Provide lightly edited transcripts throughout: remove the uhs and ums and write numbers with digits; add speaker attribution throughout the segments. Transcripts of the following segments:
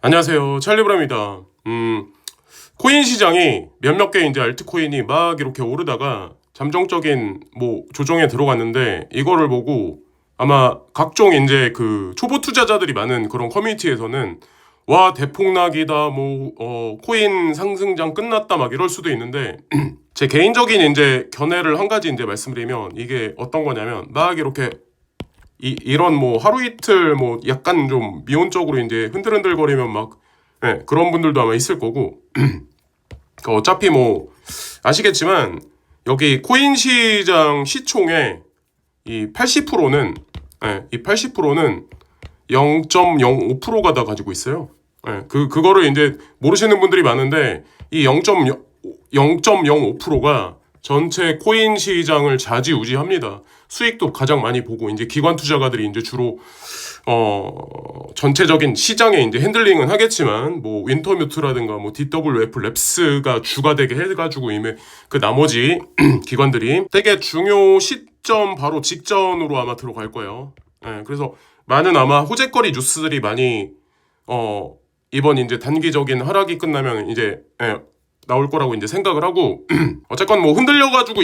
Speaker 1: 안녕하세요. 찰리브라입니다. 코인 시장이 몇몇 개 이제 알트코인이 막 이렇게 오르다가 잠정적인 뭐 조정에 들어갔는데 이거를 보고 아마 각종 이제 그 초보 투자자들이 많은 그런 커뮤니티에서는 와 대폭락이다 코인 상승장 끝났다 막 이럴 수도 있는데 제 개인적인 이제 견해를 한 가지 이제 말씀드리면 이게 어떤 거냐면 막 이렇게 이런 뭐 하루 이틀 뭐 약간 좀 미온적으로 이제 흔들흔들거리면 막 그런 분들도 아마 있을 거고 그러니까 어차피 뭐 아시겠지만 여기 코인 시장 시총의 이 80%는 이 80%는 0.05%가 다 가지고 있어요. 그거를 이제 모르시는 분들이 많은데 이 0.05%가 전체 코인 시장을 좌지우지합니다. 수익도 가장 많이 보고 이제 기관 투자가들이 이제 주로 전체적인 시장에 이제 핸들링은 하겠지만 뭐 윈터뮤트라든가 뭐 DWF 랩스가 주가 되게 해가지고 이미 그 나머지 기관들이 되게 중요 시점 바로 직전으로 아마 들어갈 거예요. 그래서 많은 아마 호재거리 뉴스들이 많이 이번 이제 단기적인 하락이 끝나면 이제 나올 거라고 이제 생각을 하고 어쨌건 뭐 흔들려가지고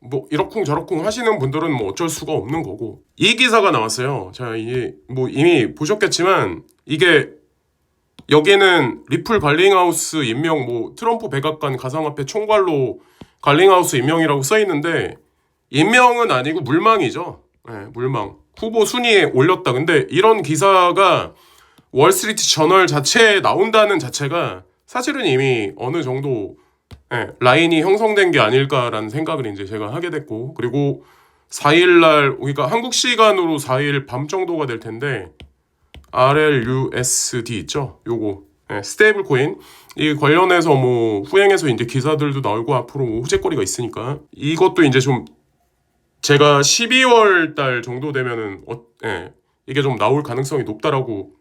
Speaker 1: 뭐 이러쿵 저러쿵 하시는 분들은 뭐 어쩔 수가 없는 거고 이 기사가 나왔어요. 자, 이게 뭐 이미 보셨겠지만 이게 여기는 리플 갈링하우스 임명 뭐 트럼프 백악관 가상화폐 총괄로 갈링하우스 임명이라고 써 있는데 임명은 아니고 물망이죠. 물망 후보 순위에 올렸다. 근데 이런 기사가 월스트리트 저널 자체에 나온다는 자체가 사실은 이미 어느 정도 라인이 형성된 게 아닐까라는 생각을 이제 제가 하게 됐고 그리고 4일날 그러니까 한국 시간으로 4일 밤 정도가 될 텐데 RLUSD 있죠? 요거 스테이블 코인 이 관련해서 뭐 후행해서 이제 기사들도 나오고 앞으로 뭐 호재거리가 있으니까 이것도 이제 좀 제가 12월 달 정도 되면은 이게 좀 나올 가능성이 높다라고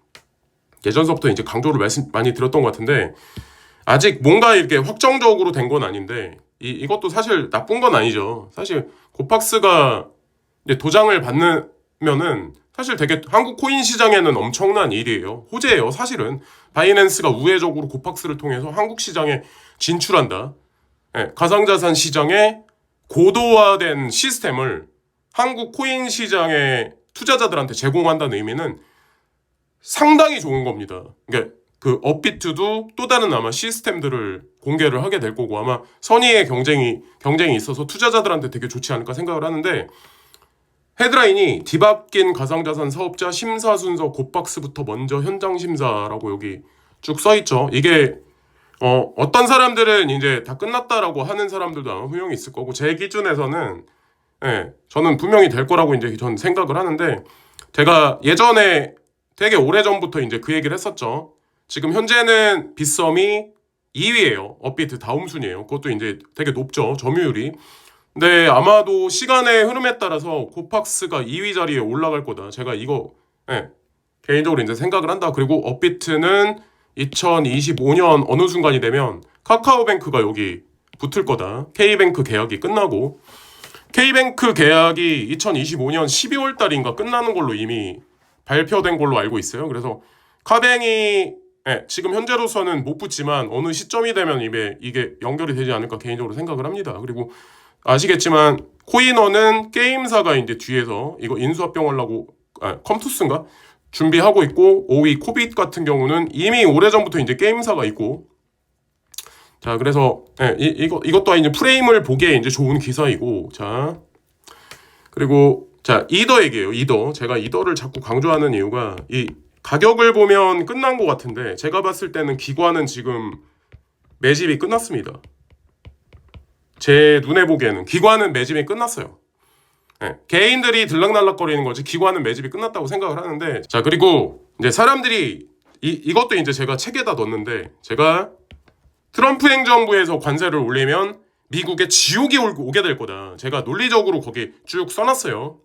Speaker 1: 예전서부터 이제 강조를 많이 들었던 것 같은데 아직 뭔가 이렇게 확정적으로 된 건 아닌데 이것도 사실 나쁜 건 아니죠. 사실 코팍스가 이제 도장을 받으면은 사실 되게 한국 코인 시장에는 엄청난 일이에요. 호재예요. 사실은 바이낸스가 우회적으로 코팍스를 통해서 한국 시장에 진출한다. 가상자산 시장에 고도화된 시스템을 한국 코인 시장의 투자자들한테 제공한다는 의미는 상당히 좋은 겁니다. 그러니까 그 업비트도 또 다른 아마 시스템들을 공개를 하게 될 거고 아마 선의의 경쟁이 있어서 투자자들한테 되게 좋지 않을까 생각을 하는데 헤드라인이 뒤바뀐 가상자산 사업자 심사 순서 곱박스부터 먼저 현장 심사라고 여기 쭉 써있죠. 이게 어떤 사람들은 이제 다 끝났다라고 하는 사람들도 아마 분명히 있을 거고 제 기준에서는 저는 분명히 될 거라고 이제 전 생각을 하는데 제가 예전에 되게 오래전부터 이제 그 얘기를 했었죠. 지금 현재는 빗썸이 2위예요. 업비트 다음 순위예요. 그것도 이제 되게 높죠. 점유율이. 근데 아마도 시간의 흐름에 따라서 코팍스가 2위 자리에 올라갈 거다. 제가 이거 개인적으로 이제 생각을 한다. 그리고 업비트는 2025년 어느 순간이 되면 카카오뱅크가 여기 붙을 거다. K뱅크 계약이 끝나고 K뱅크 계약이 2025년 12월 달인가 끝나는 걸로 이미 발표된 걸로 알고 있어요. 그래서 카뱅이 지금 현재로서는 못 붙지만 어느 시점이 되면 이게 연결이 되지 않을까 개인적으로 생각을 합니다. 그리고 아시겠지만 코인원은 게임사가 이제 뒤에서 이거 인수합병하려고 컴투스인가 준비하고 있고 오이 코빗 같은 경우는 이미 오래전부터 이제 게임사가 있고 자 그래서 이것도 이제 프레임을 보기에 이제 좋은 기사이고 자 그리고 자 이더 얘기예요. 이더 제가 이더를 자꾸 강조하는 이유가 이 가격을 보면 끝난 것 같은데 제가 봤을 때는 기관은 지금 매집이 끝났습니다. 제 눈에 보기에는 기관은 매집이 끝났어요. 개인들이 들락날락거리는 거지 기관은 매집이 끝났다고 생각을 하는데 자 그리고 이제 사람들이 이것도 이제 제가 책에다 넣었는데 제가 트럼프 행정부에서 관세를 올리면 미국에 지옥이 오게 될 거다. 제가 논리적으로 거기 쭉 써놨어요.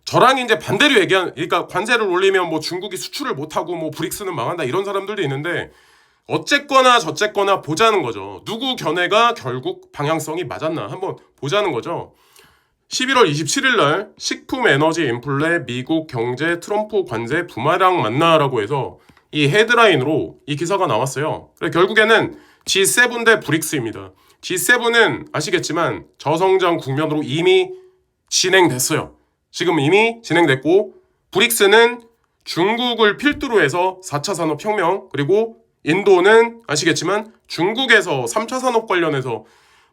Speaker 1: 저랑 이제 반대로 그러니까 관세를 올리면 뭐 중국이 수출을 못하고 뭐 브릭스는 망한다 이런 사람들도 있는데 어쨌거나 저쨌거나 보자는 거죠. 누구 견해가 결국 방향성이 맞았나 한번 보자는 거죠. 11월 27일 날 식품 에너지 인플레 미국 경제 트럼프 관세 부마랑 만나라고 해서 이 헤드라인으로 이 기사가 나왔어요. 그래서 결국에는 G7 대 브릭스입니다. G7은 아시겠지만 저성장 국면으로 이미 진행됐어요. 지금 이미 진행됐고, 브릭스는 중국을 필두로 해서 4차 산업혁명, 그리고 인도는 아시겠지만 중국에서 3차 산업 관련해서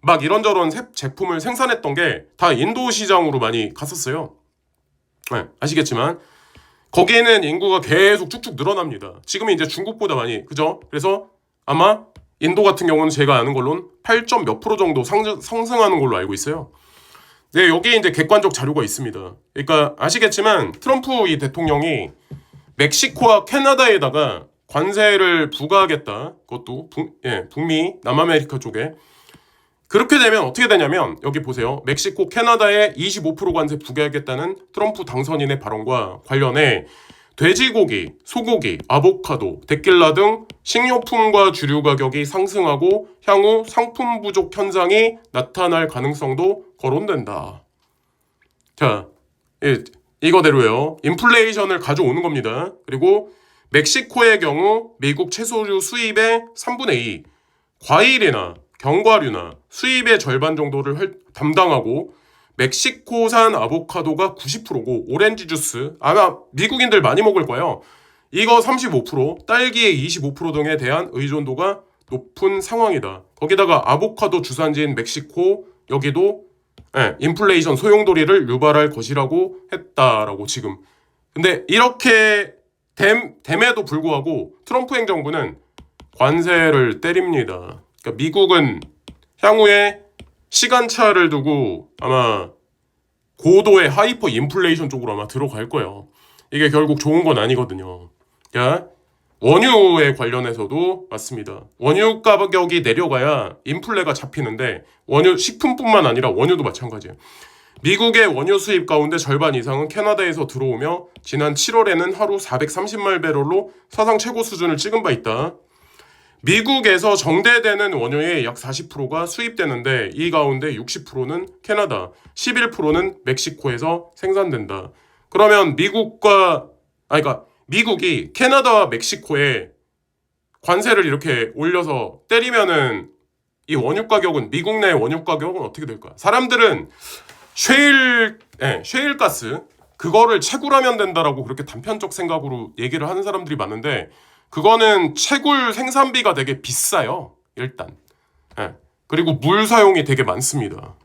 Speaker 1: 막 이런저런 제품을 생산했던 게 다 인도 시장으로 많이 갔었어요. 네, 아시겠지만 거기에는 인구가 계속 쭉쭉 늘어납니다. 지금은 이제 중국보다 많이, 그죠? 그래서 아마 인도 같은 경우는 제가 아는 걸로는 8점 몇 프로 정도 상승하는 걸로 알고 있어요. 네, 여기에 이제 객관적 자료가 있습니다. 그러니까 아시겠지만 트럼프 이 대통령이 멕시코와 캐나다에다가 관세를 부과하겠다. 그것도 북미, 남아메리카 쪽에. 그렇게 되면 어떻게 되냐면 여기 보세요. 멕시코, 캐나다에 25% 관세 부과하겠다는 트럼프 당선인의 발언과 관련해 돼지고기, 소고기, 아보카도, 데킬라 등 식료품과 주류 가격이 상승하고 향후 상품 부족 현상이 나타날 가능성도 거론된다. 자, 이거대로요. 인플레이션을 가져오는 겁니다. 그리고 멕시코의 경우 미국 채소류 수입의 3분의 2, 과일이나 견과류나 수입의 절반 정도를 담당하고, 멕시코산 아보카도가 90%고 오렌지 주스, 아마 미국인들 많이 먹을 거예요. 이거 35%, 딸기의 25% 등에 대한 의존도가 높은 상황이다. 거기다가 아보카도 주산지인 멕시코, 여기도 인플레이션 소용돌이를 유발할 것이라고 했다라고 지금. 근데 이렇게 됨에도 불구하고 트럼프 행정부는 관세를 때립니다. 그러니까 미국은 향후에 시간차를 두고 아마 고도의 하이퍼 인플레이션 쪽으로 아마 들어갈 거예요. 이게 결국 좋은 건 아니거든요. 야, 원유에 관련해서도 맞습니다. 원유 가격이 내려가야 인플레가 잡히는데 원유 식품뿐만 아니라 원유도 마찬가지예요. 미국의 원유 수입 가운데 절반 이상은 캐나다에서 들어오며 지난 7월에는 하루 430만 배럴로 사상 최고 수준을 찍은 바 있다. 미국에서 정제되는 원유의 약 40%가 수입되는데 이 가운데 60%는 캐나다, 11%는 멕시코에서 생산된다. 그러면 그러니까 미국이 캐나다와 멕시코에 관세를 이렇게 올려서 때리면은 이 원유 가격은, 미국 내 원유 가격은 어떻게 될까? 사람들은 셰일가스 그거를 채굴하면 된다라고 그렇게 단편적 생각으로 얘기를 하는 사람들이 많은데, 그거는 채굴 생산비가 되게 비싸요. 일단. 그리고 물 사용이 되게 많습니다.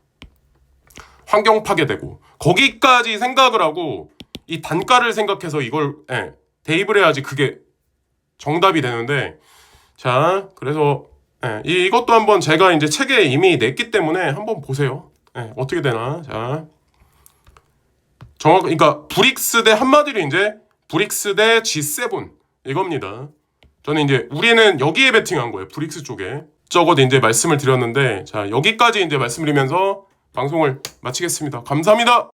Speaker 1: 환경 파괴되고. 거기까지 생각을 하고 이 단가를 생각해서 이걸 대입을 해야지 그게 정답이 되는데, 자, 그래서 이것도 한번 제가 이제 책에 이미 냈기 때문에 한번 보세요. 어떻게 되나. 자, 그러니까 브릭스 대 한마디로 이제 브릭스 대 G7 이겁니다. 저는 이제 우리는 여기에 베팅한 거예요. 브릭스 쪽에. 저것 이제 말씀을 드렸는데, 자, 여기까지 이제 말씀드리면서 방송을 마치겠습니다. 감사합니다.